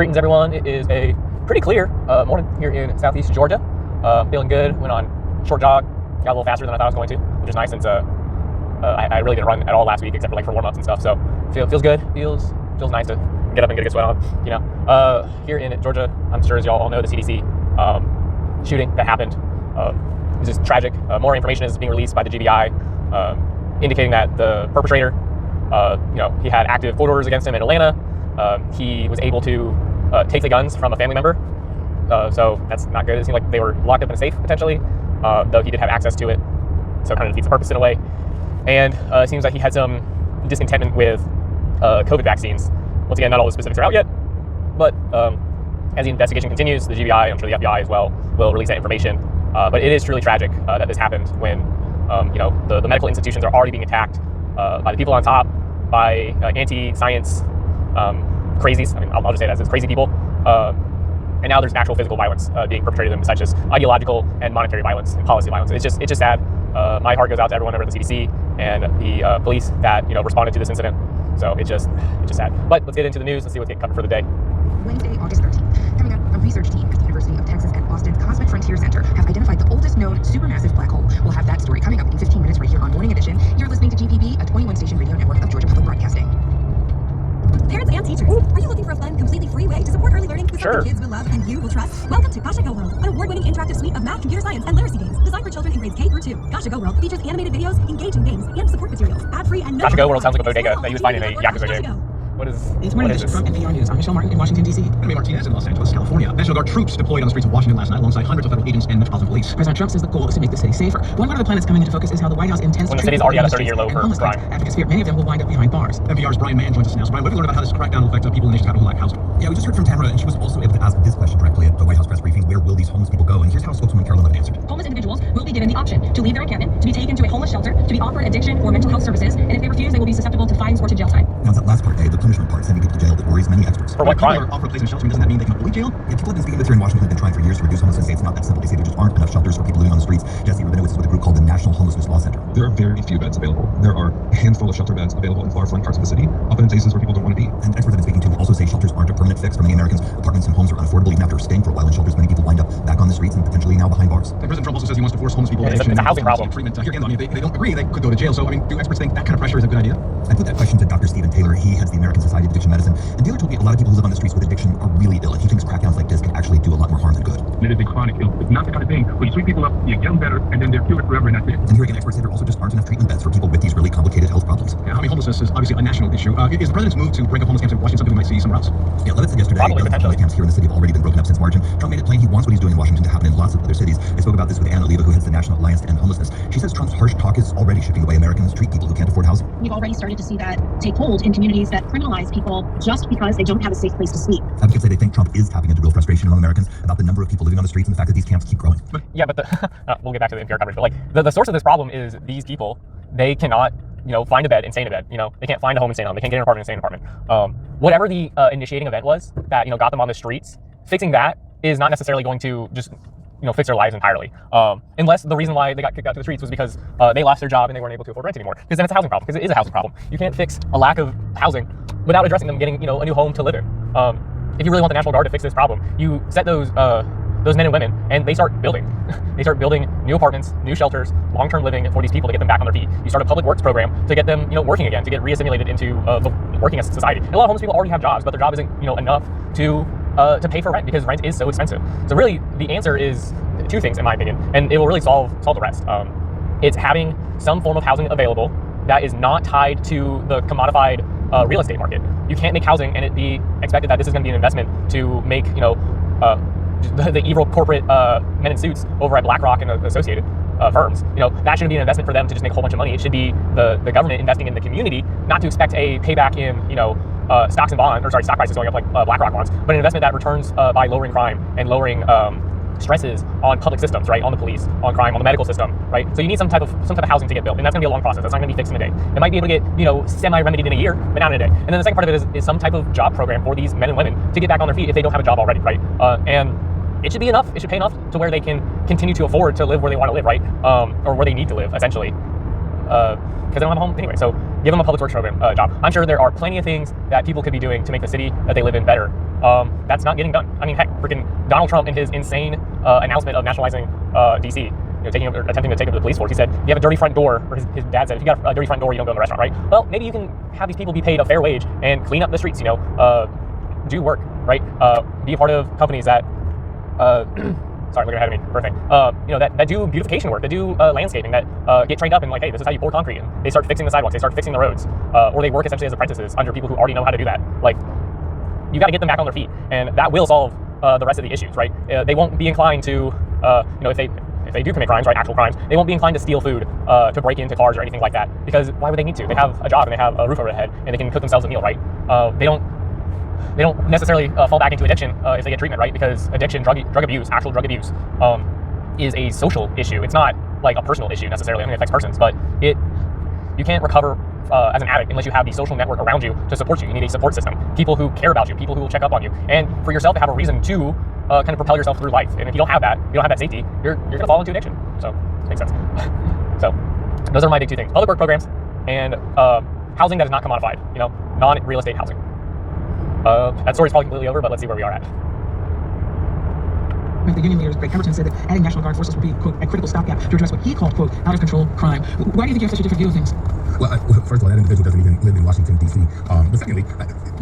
Greetings, everyone. It is a pretty clear morning here in southeast Georgia. Feeling good. Went on short jog. Got a little faster than I thought I was going to, which is nice since I really didn't run at all last week except for like for warm-ups and stuff. So feels good. Feels nice to get up and get a good sweat on. You know, here in Georgia, I'm sure as y'all all know, the CDC shooting that happened is just tragic. More information is being released by the GBI, indicating that the perpetrator, he had active court orders against him in Atlanta. He was able to take the guns from a family member, so that's not good. It seemed like they were locked up in a safe potentially, though he did have access to it, so it kind of defeats the purpose in a way. And it seems like he had some discontentment with COVID vaccines. Once again, not all the specifics are out yet, but as the investigation continues, the GBI, I'm sure the FBI as well, will release that information. But it is truly tragic that this happened when the medical institutions are already being attacked by the people on top, by anti-science crazies. I mean, I'll just say that as crazy people. And now there's actual physical violence being perpetrated to them, besides just ideological and monetary violence and policy violence. It's just sad. My heart goes out to everyone over at the CDC and the police that responded to this incident. So it's just sad. But let's get into the news. Let's see what's getting covered for the day. Wednesday, August 13th. Coming up, a research team at the University of Texas at Austin's Cosmic Frontier Center have identified the oldest known supermassive black hole. We'll have that story coming up in 15 minutes right here on Morning Edition. You're listening to GPB, a 21-station radio network of Georgia Public Broadcasting. Parents and teachers, are you looking for a fun, completely free way to support early learning with something kids will love and you will trust? Welcome to Kasha Go World, an award-winning interactive suite of math, computer science, and literacy games designed for children in grades K through 2. Kasha Go World features animated videos, engaging games, and support materials. Ad-free and no. Kasha Go World sounds like a bodega that you would find in a Yakuza game. What is this? From NPR News, I'm Michelle Martin in Washington, D.C. I'm Martinez in Los Angeles, California. National Guard troops deployed on the streets of Washington last night alongside hundreds of federal agents and Metropolitan Police. President Trump says the goal is to make the city safer. One part of the plan that's coming into focus is how the White House intends to treat the city's already at a 30-year low for crime. Advocates fear many of them will wind up behind bars. NPR's Brian Mann joins us now. So Brian, what have we learned about how this crackdown will affect people in the nation's capital who lack housing? Yeah, we just heard from Tamara, and she was also able to ask this question directly at the White House press briefing: where will these homeless people go? And here's how spokeswoman Carolyn Levitt answered. Homeless individuals will be given the option to leave their encampment, to be taken to a homeless shelter, to be offered addiction or mental health services, and if they refuse, they will be susceptible to fines or to jail time. Now, it's that last part, the punishment part, sending people to jail, that worries many experts. For what crime? People are offered a place in a shelter, doesn't that mean they can avoid jail? Yeah, people have been speaking with here in Washington have been trying for years to reduce homelessness. It's not that simple. They say there just aren't enough shelters for people living on the streets. Jesse Rabinowitz is with a group called the National Homelessness Law Center. There are very few beds available. There are a handful of shelter beds available in far-flung parts of the city, often in places where people don't want to be. And experts I've been speaking to also say shelters aren't a permanent fix for many Americans. Apartments and homes are unaffordable. Even after staying for a while in shelters, many people wind up back on the streets and potentially now behind bars. And President Trump also says he wants to force homeless people it's a housing problem. treatment. Here again, I mean, if they don't agree, they could go to jail. So, I mean, do experts think that kind of pressure is a good idea? I put that question to Dr. Stephen Taylor. He heads the American Society of Addiction Medicine. And Taylor told me a lot of people who live on the streets with addiction are really ill. And he thinks crackdowns like this can actually do a lot more harm than good. And it is a chronic illness. It's not the kind of thing where you sweep people up, you get them better, and then they're cured forever, and that's it. And here again, experts say there also just aren't enough treatment beds for people with these really complicated health problems. Yeah, I mean, homelessness is obviously a national issue. Is the president's move to break up homeless camps in Washington something we might see somewhere else? Yeah, Levitt said yesterday that homeless camps here in the city have already been broken up since March. And Trump made it plain he wants what he's doing in Washington to happen in lots of other cities. I spoke about this with Anna Oliva, who heads the National Alliance to End Homelessness. She says Trump's harsh talk is already shifting the way Americans treat people who can't afford housing. We've already started to see that take hold in communities that criminalize people just because they don't have a safe place to sleep. Advocates say they think Trump is tapping into real frustration among Americans about the number of people living on the streets and the fact that these camps keep growing. Yeah, but we'll get back to the NPR coverage. But like the source of this problem is these people, they cannot find a bed and stay in a bed. They can't find a home and stay in a home. They can't get an apartment and stay in an apartment. Whatever the initiating event was that got them on the streets, fixing that is not necessarily going to just fix their lives entirely. Unless the reason why they got kicked out to the streets was because they lost their job and they weren't able to afford rent anymore. Because then it's a housing problem. Because it is a housing problem. You can't fix a lack of housing without addressing them getting a new home to live in. If you really want the National Guard to fix this problem, you set those men and women, and they start building. They start building new apartments, new shelters, long-term living for these people to get them back on their feet. You start a public works program to get them, working again, to get reassimilated into the working society. And a lot of homeless people already have jobs, but their job isn't, enough to pay for rent because rent is so expensive. So really, the answer is two things, in my opinion, and it will really solve the rest. It's having some form of housing available that is not tied to the commodified real estate market. You can't make housing and it be expected that this is going to be an investment to make, the evil corporate men in suits over at BlackRock and associated firms. That shouldn't be an investment for them to just make a whole bunch of money. It should be the government investing in the community, not to expect a payback in, stocks and bonds, stock prices going up like BlackRock bonds, but an investment that returns by lowering crime and lowering stresses on public systems, right? On the police, on crime, on the medical system, right? So you need some type of housing to get built, and that's gonna be a long process. That's not gonna be fixed in a day. It might be able to get, semi-remedied in a year, but not in a day. And then the second part of it is some type of job program for these men and women to get back on their feet if they don't have a job already, right? And it should be enough. It should pay enough to where they can continue to afford to live where they want to live, right? Or where they need to live, essentially. Because they don't have a home anyway. So give them a public works program job. I'm sure there are plenty of things that people could be doing to make the city that they live in better. That's not getting done. I mean, heck, freaking Donald Trump in his insane announcement of nationalizing DC, attempting to take over the police force, he said, "You have a dirty front door," or his dad said, "If you got a dirty front door, you don't go in the restaurant," right? Well, maybe you can have these people be paid a fair wage and clean up the streets. Do work, right? Be a part of companies that. Sorry, looking ahead of me. Perfect. That do beautification work, that do landscaping, that get trained up in like, hey, this is how you pour concrete, and they start fixing the sidewalks, they start fixing the roads, or they work essentially as apprentices under people who already know how to do that. Like, you got to get them back on their feet, and that will solve the rest of the issues, right? They won't be inclined to, if they do commit crimes, right, actual crimes, they won't be inclined to steal food, to break into cars or anything like that, because why would they need to? They have a job and they have a roof over their head, and they can cook themselves a meal, right? They don't necessarily fall back into addiction if they get treatment, right? Because addiction, drug abuse, actual drug abuse, is a social issue. It's not like a personal issue necessarily. I mean, it affects persons, but you can't recover as an addict unless you have the social network around you to support you. You need a support system, people who care about you, people who will check up on you, and for yourself to have a reason to kind of propel yourself through life. And if you don't have that safety, you're gonna fall into addiction. So it makes sense. So those are my big two things: public work programs and housing that is not commodified. Non-real estate housing. That story's probably completely over, but let's see where we are at. The union leaders, Greg Pemberton, said that adding National Guard forces would be, quote, a critical stopgap to address what he called, quote, out of control crime. Why do you think you have such a different view of things? Well, first of all, that individual doesn't even live in Washington, D.C. But secondly,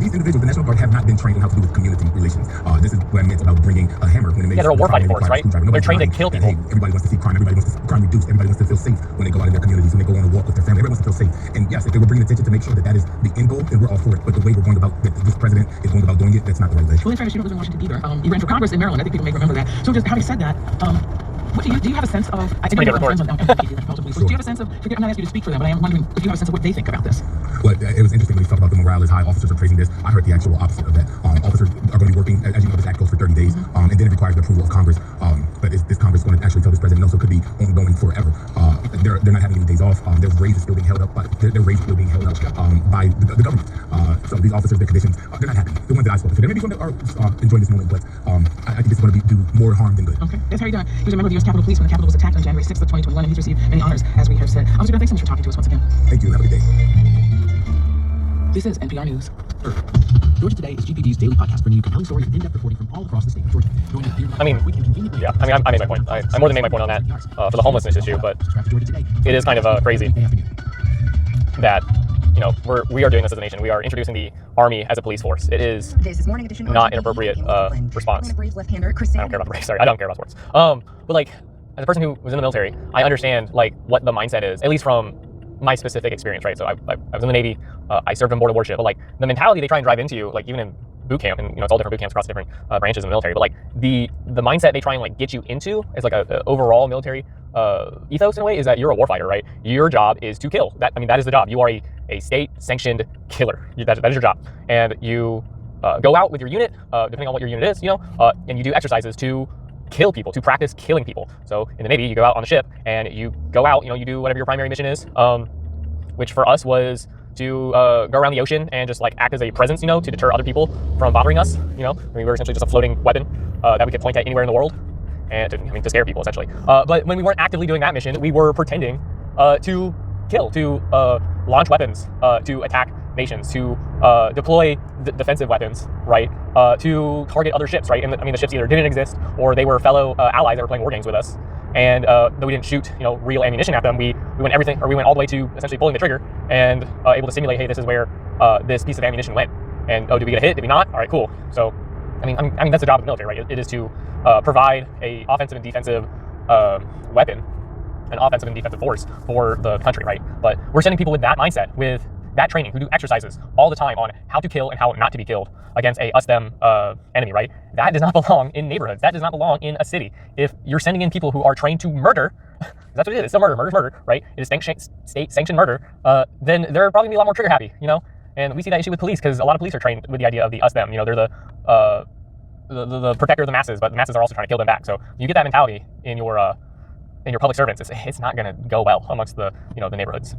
these individuals, the National Guard, have not been trained on how to do with community relations. This is what I meant about bringing a hammer when it makes. Yeah, they're a war fighting force, right? They're trained to kill people. Hey, everybody wants to see crime. Everybody wants to see crime reduced. Everybody wants to feel safe when they go out in their communities, when they go on a walk with their family. Everybody wants to feel safe. And yes, if they were bringing attention to make sure that is the end goal, then we're all for it. But the way we're going about, that this president is going about doing it, that's not the right way. Well, in fairness, you don't live in Washington either. You ran for Congress in Maryland. I think people may remember that. So just having said that, what do you have a sense of? I think you have friends on police. Do you have a sense of? I'm not asking you to speak for them, but I am wondering if you have a sense of what they think about this. Well, it was interesting when you talk about the morale is high. Officers are praising this. I heard the actual opposite of that. Officers are going to be working, as you know, this act goes for 30 days, and then it requires the approval of Congress. But this Congress going to actually tell this president no, so it could be ongoing forever. They're not having any days off. Their raises still being held up. Their raises still being held up by the government. So these officers, their conditions, they're not happy. The ones that I spoke to, there may be some that are enjoying this moment, but I think it's going to do more harm than good. Okay, that's Harry Dunn. He was a member of the U.S. Capitol Police when the Capitol was attacked on January 6th of 2021, and he's received many honors, as we have said. Officer Dunn, thanks so much for talking to us once again. Thank you. Have a good day. This is NPR News. Georgia Today is GPB's daily podcast, bringing you compelling stories and in-depth reporting from all across the state of Georgia. I made my point. I more than made my point on that for the homelessness issue, but it is kind of crazy that we are doing this as a nation. We are introducing the Army as a police force. It is not an appropriate response. I don't care about the race. Sorry, I don't care about sports. But like, as a person who was in the military, I understand like what the mindset is, at least from my specific experience, right? So I was in the Navy. I served on board a warship, but like the mentality they try and drive into you, like even in boot camp, and it's all different boot camps across different branches of the military, but like the mindset they try and like get you into is like a overall military ethos in a way, is that you're a warfighter, right? Your job is to kill. That is the job. You are a state sanctioned killer. That is your job, and you go out with your unit, depending on what your unit is, and you do exercises to kill people, to practice killing people. So in the Navy, you go out on the ship and you go out, you do whatever your primary mission is, which for us was to go around the ocean and just like act as a presence, to deter other people from bothering us. We were essentially just a floating weapon that we could point at anywhere in the world, and to scare people essentially. But when we weren't actively doing that mission, we were pretending to kill, to launch weapons, to attack nations, to deploy defensive weapons, right? To target other ships, right? And the ships either didn't exist or they were fellow allies that were playing war games with us. And though we didn't shoot, real ammunition at them, we went all the way to essentially pulling the trigger and able to simulate, hey, this is where this piece of ammunition went. And did we get a hit? Did we not? All right, cool. So, I mean that's the job of the military, right? It is to provide a offensive and defensive weapon, an offensive and defensive force for the country, right? But we're sending people with that mindset, with that training, who do exercises all the time on how to kill and how not to be killed against a us-them enemy, right? That does not belong in neighborhoods. That does not belong in a city. If you're sending in people who are trained to murder, that's what it is. It's still murder. Murder's murder, right? It is state-sanctioned murder. Then they're probably gonna be a lot more trigger happy, And we see that issue with police, because a lot of police are trained with the idea of the us-them. They're the protector of the masses, but the masses are also trying to kill them back. So you get that mentality in your public servants, it's not gonna go well amongst the the neighborhoods.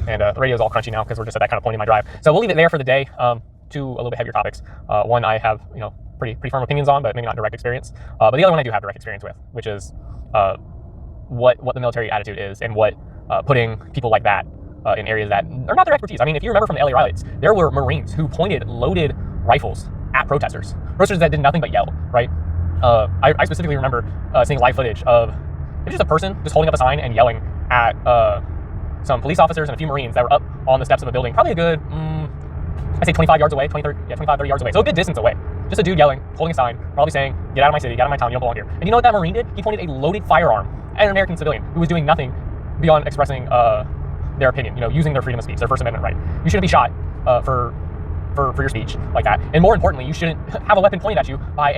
And the radio is all crunchy now because we're just at that kind of point in my drive. So we'll leave it there for the day. Two a little bit heavier topics. One I have pretty firm opinions on, but maybe not direct experience. But the other one I do have direct experience with, which is what the military attitude is, and what putting people like that in areas that are not their expertise. I mean, if you remember from the LA riots, there were Marines who pointed loaded rifles at protesters that did nothing but yell, right? I specifically remember seeing live footage of it was just a person just holding up a sign and yelling at some police officers and a few Marines that were up on the steps of a building, probably a good, I'd say 25 yards away, 25, 30 yards away. So a good distance away. Just a dude yelling, holding a sign, probably saying, get out of my city, get out of my town, you don't belong here. And you know what that Marine did? He pointed a loaded firearm at an American civilian who was doing nothing beyond expressing their opinion, using their freedom of speech, their First Amendment right. You shouldn't be shot for your speech like that. And more importantly, you shouldn't have a weapon pointed at you by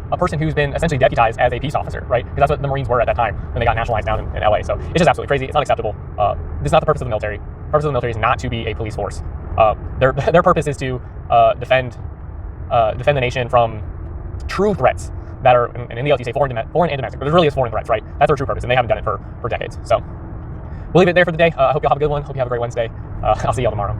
a person who's been essentially deputized as a peace officer, right? Because that's what the Marines were at that time when they got nationalized down in LA. So it's just absolutely crazy. It's not acceptable. This is not the purpose of the military. The purpose of the military is not to be a police force. Their purpose is to defend the nation from true threats that are, and in the LT say foreign and domestic, but there really is foreign threats, right? That's their true purpose, and they haven't done it for decades. So we'll leave it there for the day. I hope you all have a good one. Hope you have a great Wednesday. I'll see y'all tomorrow.